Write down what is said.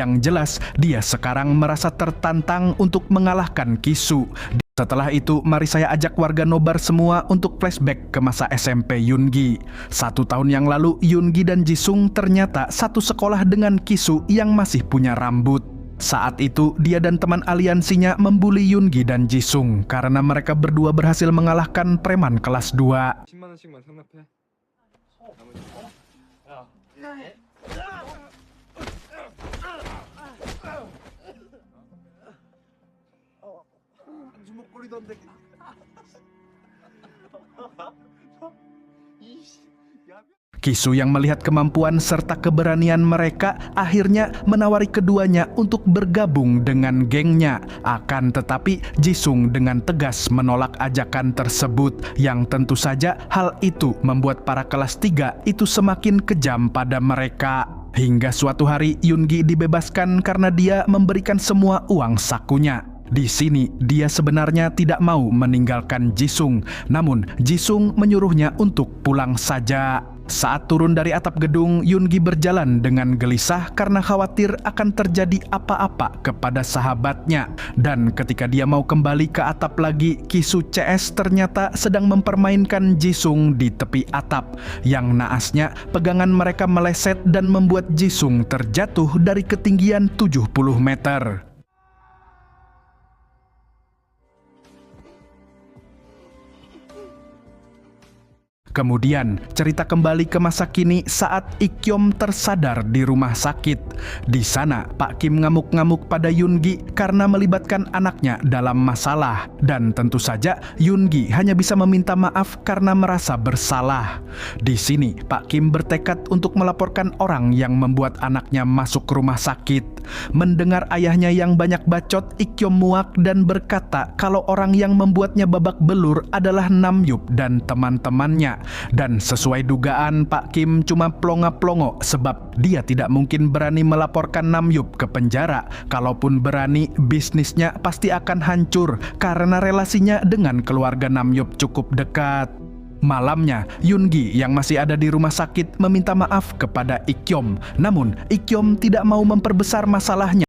Yang jelas, dia sekarang merasa tertantang untuk mengalahkan Kisu. Setelah itu, mari saya ajak warga nobar semua untuk flashback ke masa SMP Yoongi. 1 tahun yang lalu, Yoongi dan Jisung ternyata satu sekolah dengan Kisu yang masih punya rambut. Saat itu, dia dan teman aliansinya membuli Yoongi dan Jisung karena mereka berdua berhasil mengalahkan preman kelas 2. 10만 원씩만 상납해. 주먹거리던데. Kisu yang melihat kemampuan serta keberanian mereka akhirnya menawari keduanya untuk bergabung dengan gengnya. Akan tetapi Jisung dengan tegas menolak ajakan tersebut, yang tentu saja hal itu membuat para kelas 3 itu semakin kejam pada mereka. Hingga suatu hari Yoongi dibebaskan karena dia memberikan semua uang sakunya. Di sini dia sebenarnya tidak mau meninggalkan Jisung, namun Jisung menyuruhnya untuk pulang saja. Saat turun dari atap gedung, Yoongi berjalan dengan gelisah karena khawatir akan terjadi apa-apa kepada sahabatnya. Dan ketika dia mau kembali ke atap lagi, Kisu CS ternyata sedang mempermainkan Jisung di tepi atap. Yang naasnya, pegangan mereka meleset dan membuat Jisung terjatuh dari ketinggian 70 meter. Kemudian, cerita kembali ke masa kini saat Ikkyom tersadar di rumah sakit. Di sana, Pak Kim ngamuk-ngamuk pada Yoongi karena melibatkan anaknya dalam masalah. Dan tentu saja, Yoongi hanya bisa meminta maaf karena merasa bersalah. Di sini, Pak Kim bertekad untuk melaporkan orang yang membuat anaknya masuk rumah sakit. Mendengar ayahnya yang banyak bacot, Ikkyom muak dan berkata kalau orang yang membuatnya babak belur adalah Namyup dan teman-temannya. Dan sesuai dugaan, Pak Kim cuma plonga-plongo sebab dia tidak mungkin berani melaporkan Namyup ke penjara. Kalaupun berani, bisnisnya pasti akan hancur karena relasinya dengan keluarga Namyup cukup dekat. Malamnya, Yoongi yang masih ada di rumah sakit meminta maaf kepada Ikkyom. Namun, Ikkyom tidak mau memperbesar masalahnya.